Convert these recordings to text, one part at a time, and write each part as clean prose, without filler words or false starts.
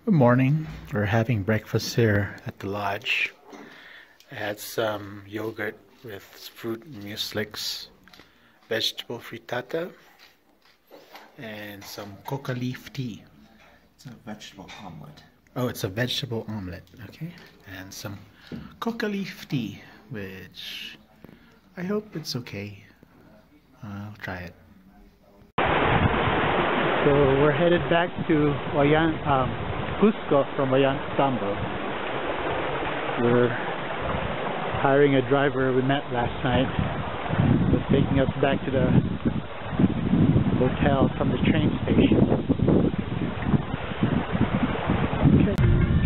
Good morning. We're having breakfast here at the lodge. I had some yogurt with fruit muesli, vegetable frittata, and some coca leaf tea. It's a vegetable omelet. Oh, it's a vegetable omelet, okay. And some coca leaf tea, which I hope it's okay. I'll try it. So we're headed back to Cusco from Ollantaytambo. We're hiring a driver we met last night. He's taking us back to the hotel from the train station.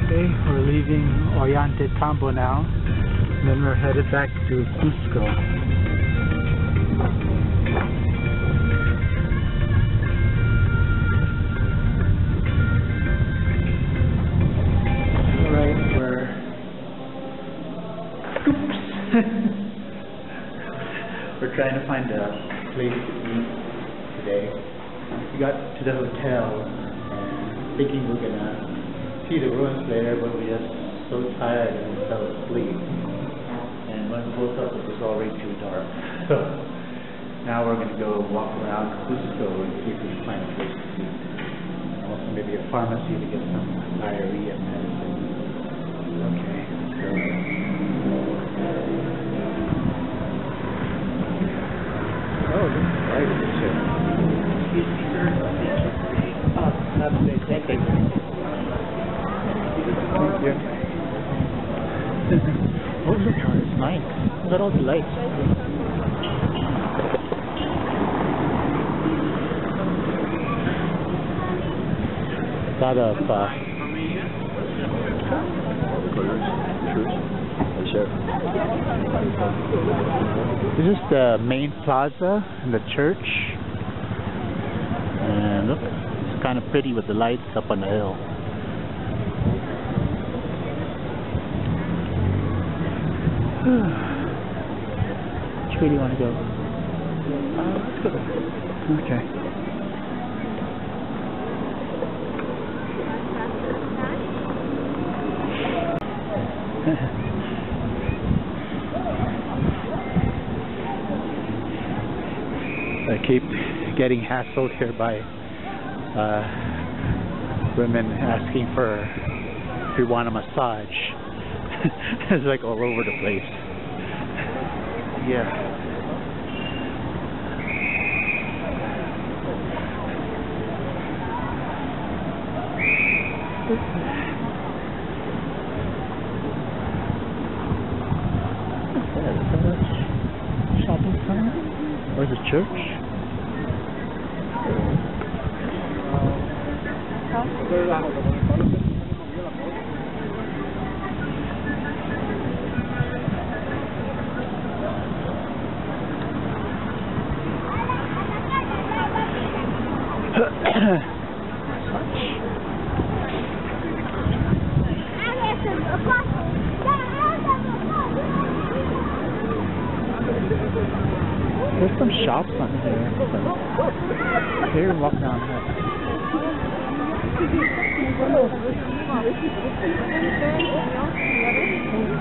Okay, we're leaving Ollantaytambo now. And then we're headed back to Cusco. We're trying to find a place to eat today. We got to the hotel and thinking we're gonna see the ruins later, but we're just so tired and we fell asleep. And when we woke up, it was already too dark. So now we're gonna go walk around Cusco and see if we can find a place to eat. And also maybe a pharmacy to get some diarrhea medicine. Okay, so. Oh, this is right in the ship. Excuse me, sir. Have a day. Thank you. Thank you. Oh, look how it's nice. Look at all the lights. A lot of this is the main plaza and the church, and look, it's kind of pretty with the lights up on the hill. Which way do you want to go? Let's go there. Okay. I keep getting hassled here by women asking for if we want a massage. It's like all over the place. Yeah. Shopping center? Or the church? There's some shops on here. Here, walk down here.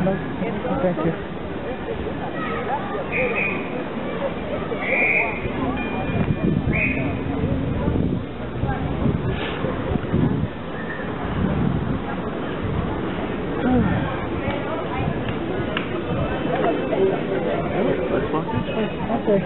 No, thank you. Let's walk this way. Okay.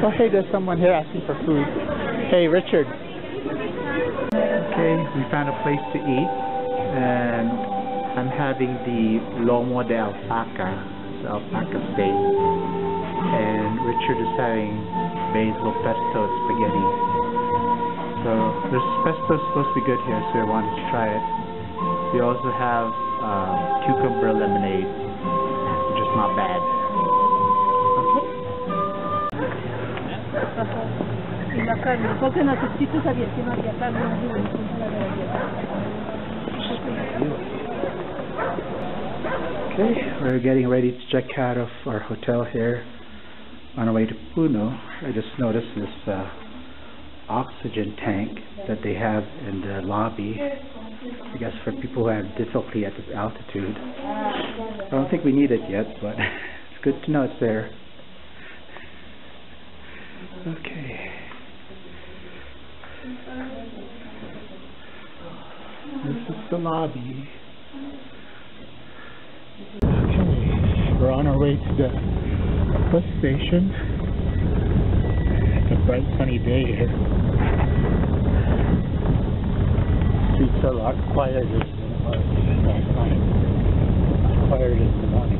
Oh, hey, there's someone here asking for food. Hey, Richard. Okay, we found a place to eat, and I'm having the lomo de alpaca, the alpaca steak, and Richard is having basil pesto spaghetti. So this pesto is supposed to be good here, so I wanted to try it. We also have cucumber lemonade, which is not bad. Y la carne, porque necesito saber si no había carne Okay, we're getting ready to check out of our hotel here on our way to Puno. I just noticed this oxygen tank that they have in the lobby, I guess for people who have difficulty at this altitude. I don't think we need it yet, but it's good to know it's there. Okay. This is the lobby. Okay, we're on our way to the bus station. It's a bright sunny day here. Streets are a lot quieter than it was last night. Quieter in the morning.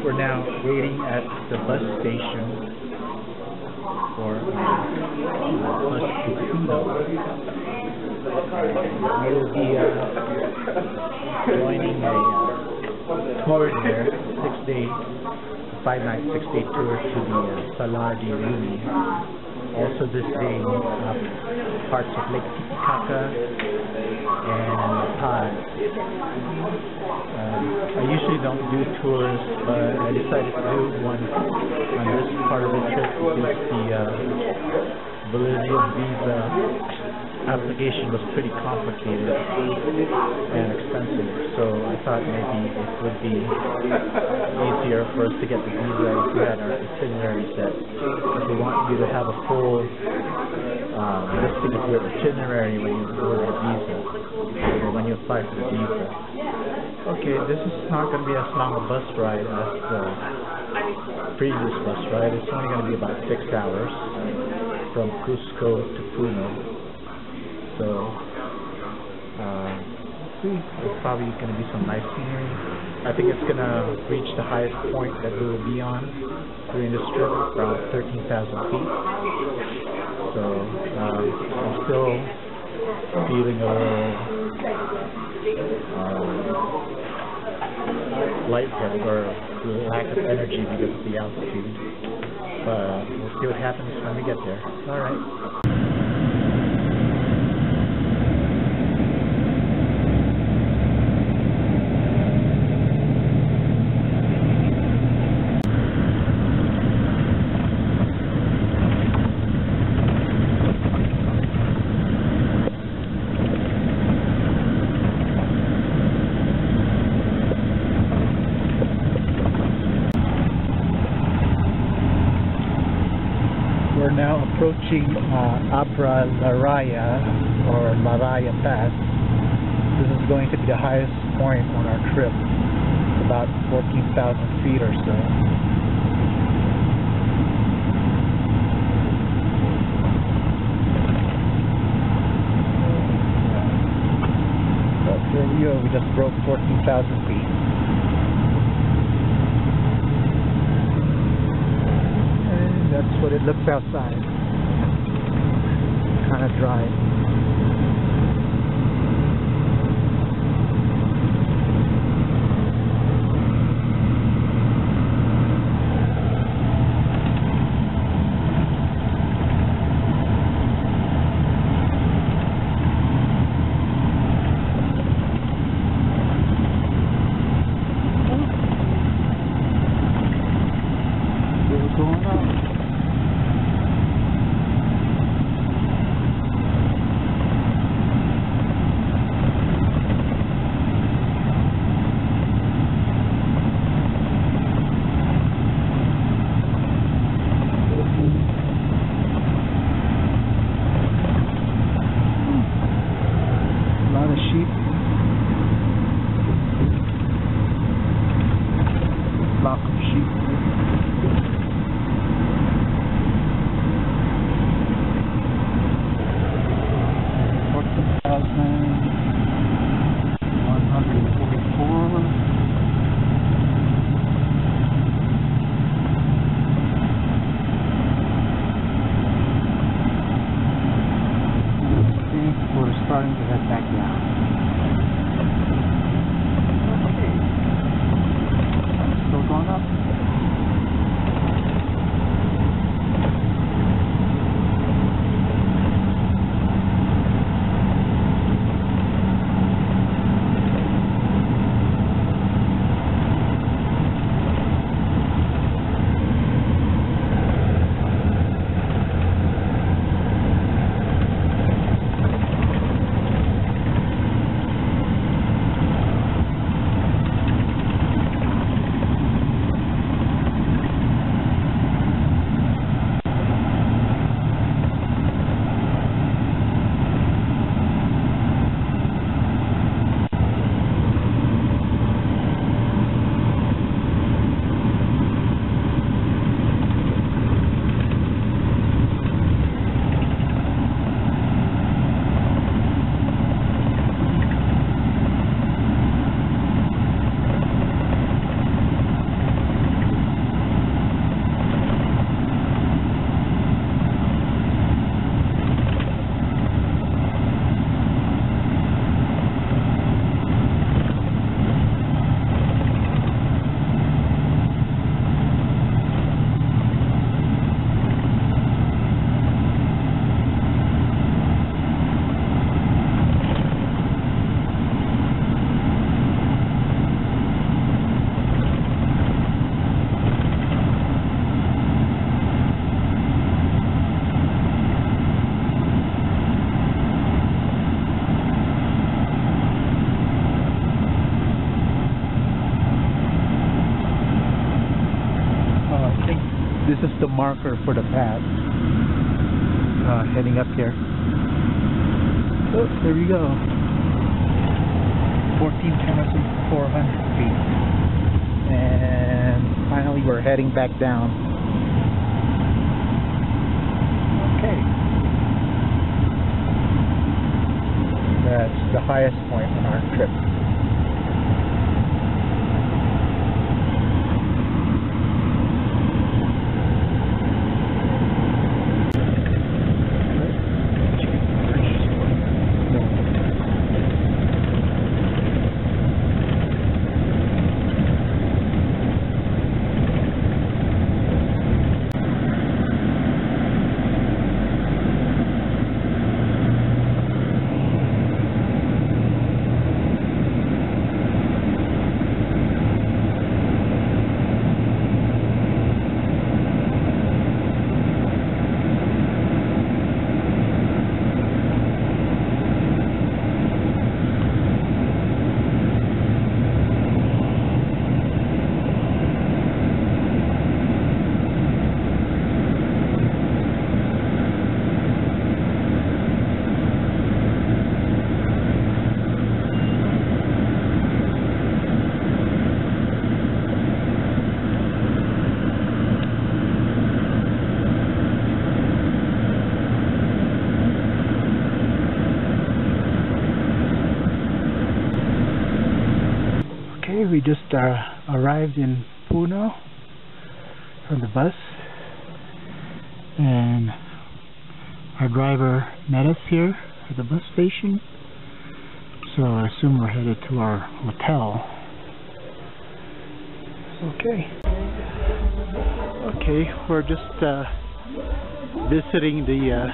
We're now waiting at the bus station for bus to Puno. We will be joining a tour there, 6-day, 5-night, 6-day tour to the Salar de Uyuni. Also this day, parts of Lake Titicaca and Paz. I usually don't do tours, but I decided to do one on this part of the trip because the Bolivian visa application was pretty complicated and expensive, so I thought maybe it would be easier for us to get the visa if we had our itinerary set. Because we want you to have a full listing of your itinerary when you order a visa, or when you apply for the visa. Okay, this is not going to be as long a bus ride as the previous bus ride. It's only going to be about 6 hours from Cusco to Puno. So, see, there's probably going to be some nice scenery. I think it's going to reach the highest point that we will be on during this trip, around 13,000 feet. So, I'm still feeling a little lightheaded or lack of energy because of the altitude. But we'll see what happens when we get there. Alright. We're now approaching Abra Laraya or Laraya Pass. This is going to be the highest point on our trip, about 14,000 feet or so. So here we go, we just broke 14,000 feet. That's what it looks outside. Kind of dry. starting to head back down. Okay. Still going up. This is the marker for the path. Heading up here. Oh, there we go. 14,400 feet. And finally we're heading back down. Okay. That's the highest point on our trip. We just arrived in Puno from the bus, and our driver met us here at the bus station, so I assume we're headed to our hotel. Okay, we're just visiting the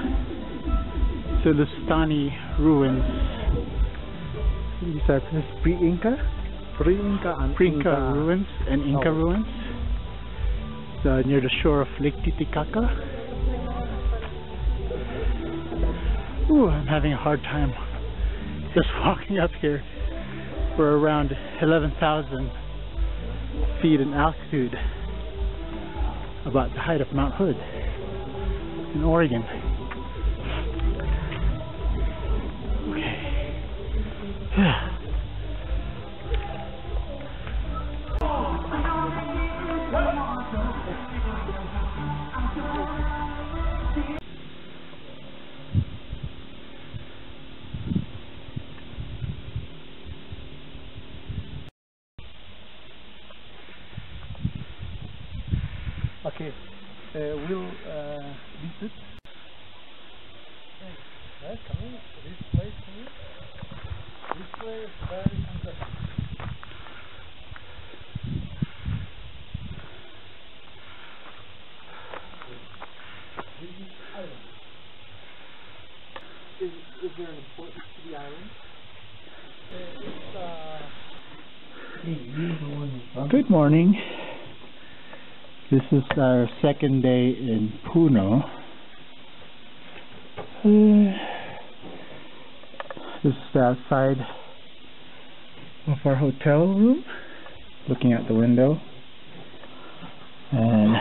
Sulustani ruins. These are pre-Inca? Pre-Inca ruins and Inca ruins. Near the shore of Lake Titicaca. Ooh, I'm having a hard time just walking up here. We're around 11,000 feet in altitude, about the height of Mount Hood in Oregon. Okay. Okay, we'll visit Come in. This place here. This way is very fantastic. Is there an importance to the island? Good morning. This is our second day in Puno. This is the outside of our hotel room, looking out the window, and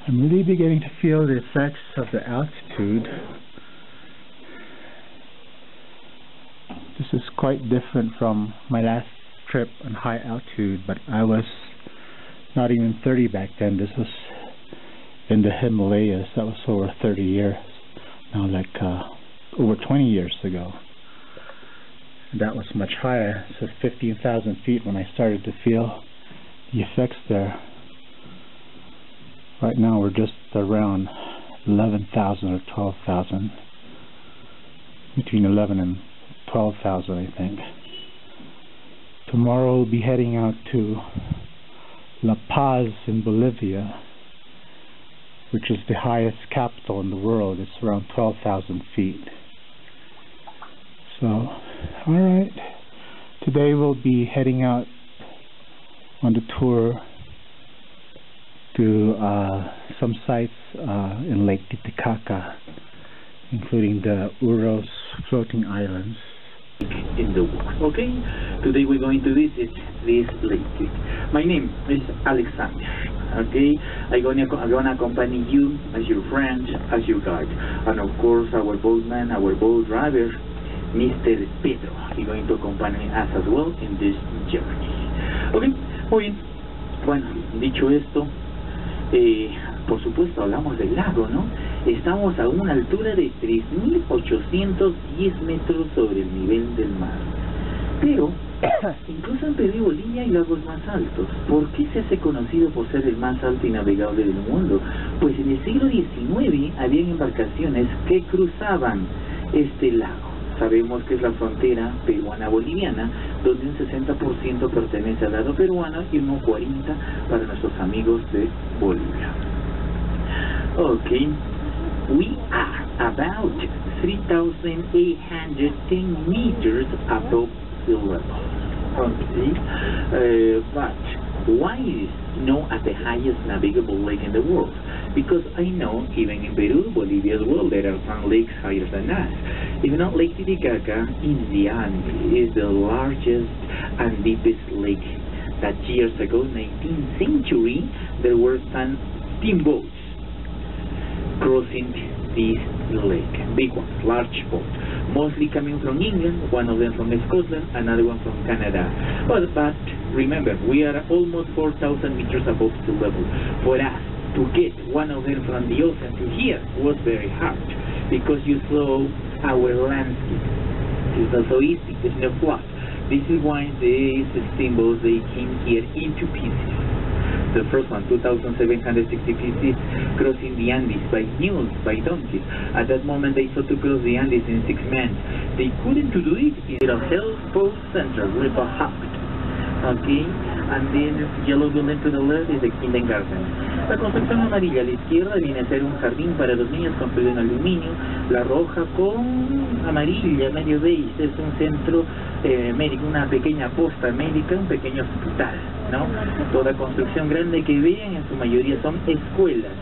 I'm really beginning to feel the effects of the altitude. This is quite different from my last trip on high altitude, but I was not even 30 back then. This was in the Himalayas. That was over 30 years. Now, like over 20 years ago. That was much higher. So 15,000 feet when I started to feel the effects there. Right now we're just around 11,000 or 12,000. Between 11 and 12,000, I think. Tomorrow we'll be heading out to La Paz in Bolivia, which is the highest capital in the world. It's around 12,000 feet. So, alright. Today we'll be heading out on the tour to some sites in Lake Titicaca, including the Uros floating islands. In the world. Okay, today we're going to visit this lake. My name is Alexander. Okay, I'm gonna accompany you as your friend, as your guide, and of course our boatman, our boat driver, Mr. Pedro. He's going to accompany us as well in this journey. Okay, muy bien. Bueno, dicho esto, por supuesto hablamos del lago, ¿no? Estamos a una altura de 3.810 metros sobre el nivel del mar. Pero, incluso en Perú y Bolivia hay lagos más altos. ¿Por qué se hace conocido por ser el más alto y navegable del mundo? Pues en el siglo XIX habían embarcaciones que cruzaban este lago. Sabemos que es la frontera peruana-boliviana, donde un 60% pertenece al lado peruano y un 40% para nuestros amigos de Bolivia. Okay. We are about 3,810 meters above sea level. Okay. But why is snow at the highest navigable lake in the world? Because I know even in Peru, Bolivia as well, there are some lakes higher than us. If not, Lake Titicaca in the Andes is the largest and deepest lake. That years ago, 19th century, there were some steamboats crossing this lake, big ones, large boats, mostly coming from England, one of them from Scotland, another one from Canada. But remember, we are almost 4,000 meters above sea level. For us to get one of them from the ocean to here was very hard, because you saw our landscape. It's not so easy, it's not flat. This is why these steamboats, they came here into pieces. The first one, 2,760 pieces, crossing the Andes by mules, by donkeys. At that moment, they thought to cross the Andes in 6 months. They couldn't do it in a health post center with a hut. Okay, and then yellow building to the left is the kindergarten. La construcción amarilla a la izquierda viene a ser un jardín para los niños construido en aluminio. La roja con amarilla, medio beige, es un centro médico, una pequeña posta médica, un pequeño hospital, ¿no? Toda construcción grande que vean en su mayoría son escuelas.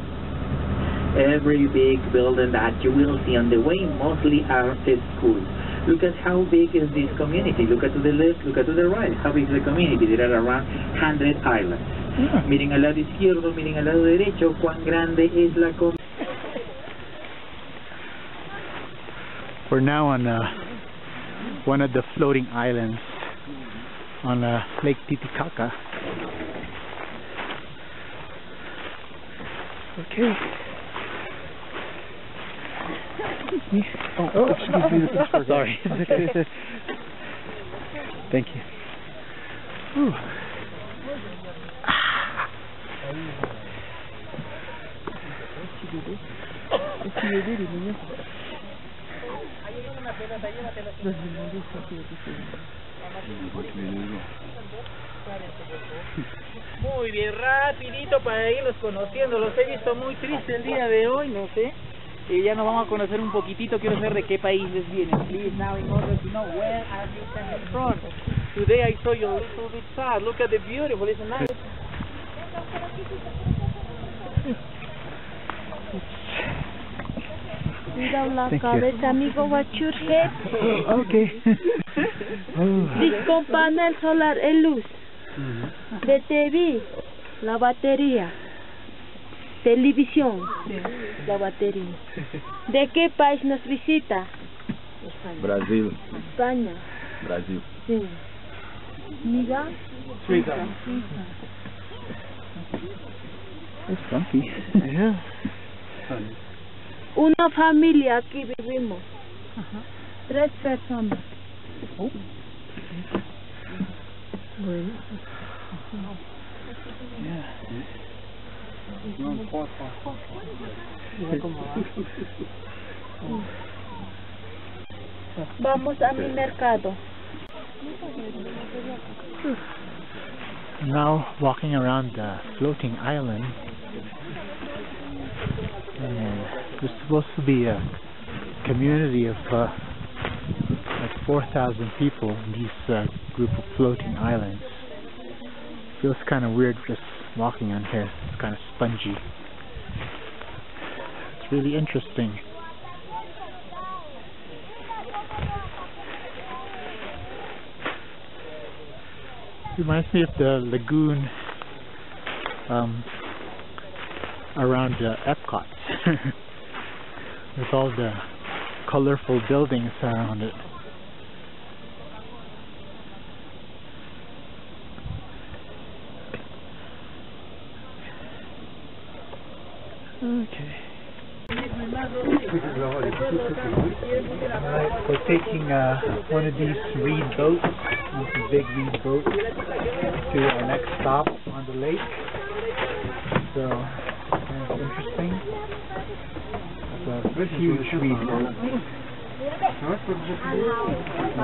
Every big building that you will see on the way mostly are schools. Look at how big is this community. Look at to the left, look at to the right. How big is the community? There are around 100 islands. Yeah. Miren al lado izquierdo, miren al lado derecho, cuán grande es la comunidad. We're now on one of the floating islands on Lake Titicaca. Okay. Oh, excuse me. Sorry. Thank you. Ooh. Muy bien, rapidito para irlos conociendo. Los he visto muy tristes el día de hoy, no sé. Y ya nos vamos a conocer un poquitito. Quiero saber de qué países vienen. Please, now in order to know where are you coming from. Today I saw you a little bit sad. Look at the beautiful, isn't nice? Mira la cabeza, amigo, what's your head? Okay. This con panel solar es luz. De TV, la batería. Televisión, la batería. ¿De qué país nos visita? Brasil. España. Brasil. Sí. Mira. Suiza. It's funky. Yeah. Una familia aquí vivimos. 3 personas. Bueno. Vamos a mi mercado. Now walking around the floating island, and there's supposed to be a community of like 4,000 people in this group of floating islands. Feels kind of weird just walking on here. It's kind of spongy. It's really interesting. Reminds me of the lagoon around Epcot with all the colorful buildings around it. Okay. Alright, we're taking one of these reed boats, this big reed boat, to our next stop on the lake. So, it's interesting. It's a huge reed boat,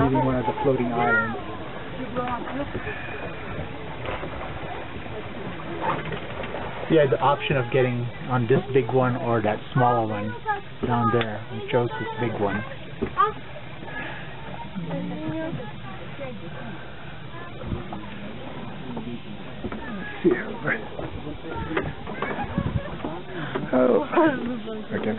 leaving one of the floating islands. You had the option of getting on this big one or that smaller one down there. We chose this big one. Oh, okay.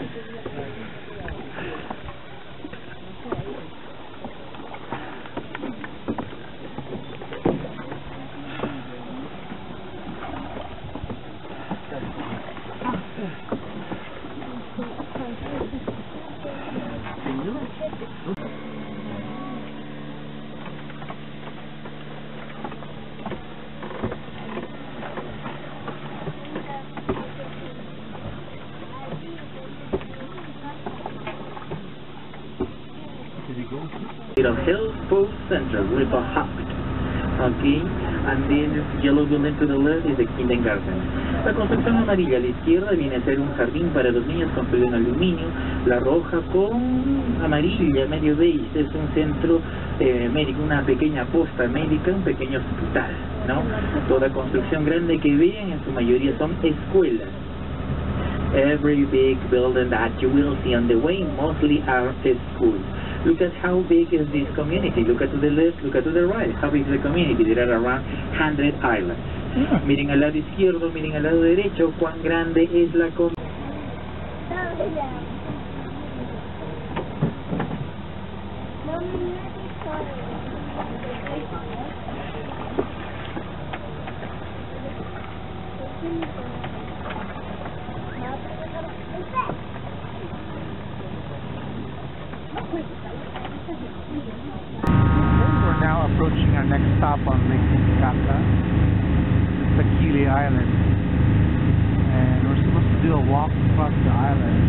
Health Post Center with a hut. Okay, and then yellow building to the left is the kindergarten. La construcción amarilla a la izquierda viene a ser un jardín para los niños construido en aluminio. La roja con amarilla, medio beige, es un centro médico, una pequeña posta médica, un pequeño hospital, ¿no? Toda construcción grande que vean en su mayoría son escuelas. Every big building that you will see on the way mostly are schools. Look at how big is this community. Look at to the left, look at to the right. How big is the community? There are around 100 islands. Yeah. Miren al lado izquierdo, miren al lado derecho, cuán grande es la comunidad. We're now approaching our next stop on Lake Titicaca. It's Aquile Island, and we're supposed to do a walk across the island,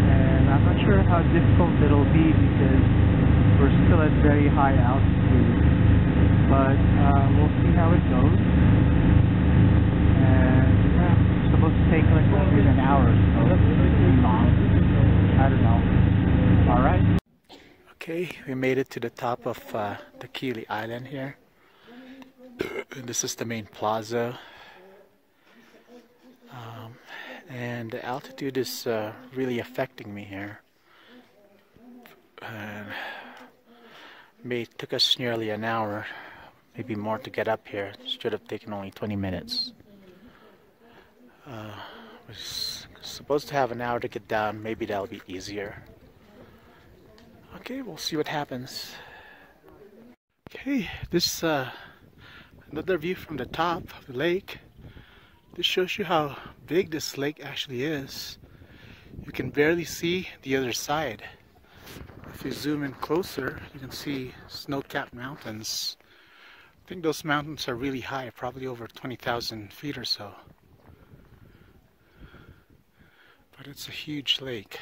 and I'm not sure how difficult it'll be because we're still at very high altitude, but we'll see how it goes. And yeah, it's supposed to take like maybe an hour or so. Long. I don't know. Alright. Okay, we made it to the top of the Kili Island here. This is the main plaza. And the altitude is really affecting me here. And it took us nearly an hour, maybe more, to get up here. It should have taken only 20 minutes. Was supposed to have an hour to get down. Maybe that'll be easier. Okay, we'll see what happens. Okay, this another view from the top of the lake. This shows you how big this lake actually is. You can barely see the other side. If you zoom in closer, you can see snow-capped mountains. I think those mountains are really high, probably over 20,000 feet or so. But it's a huge lake.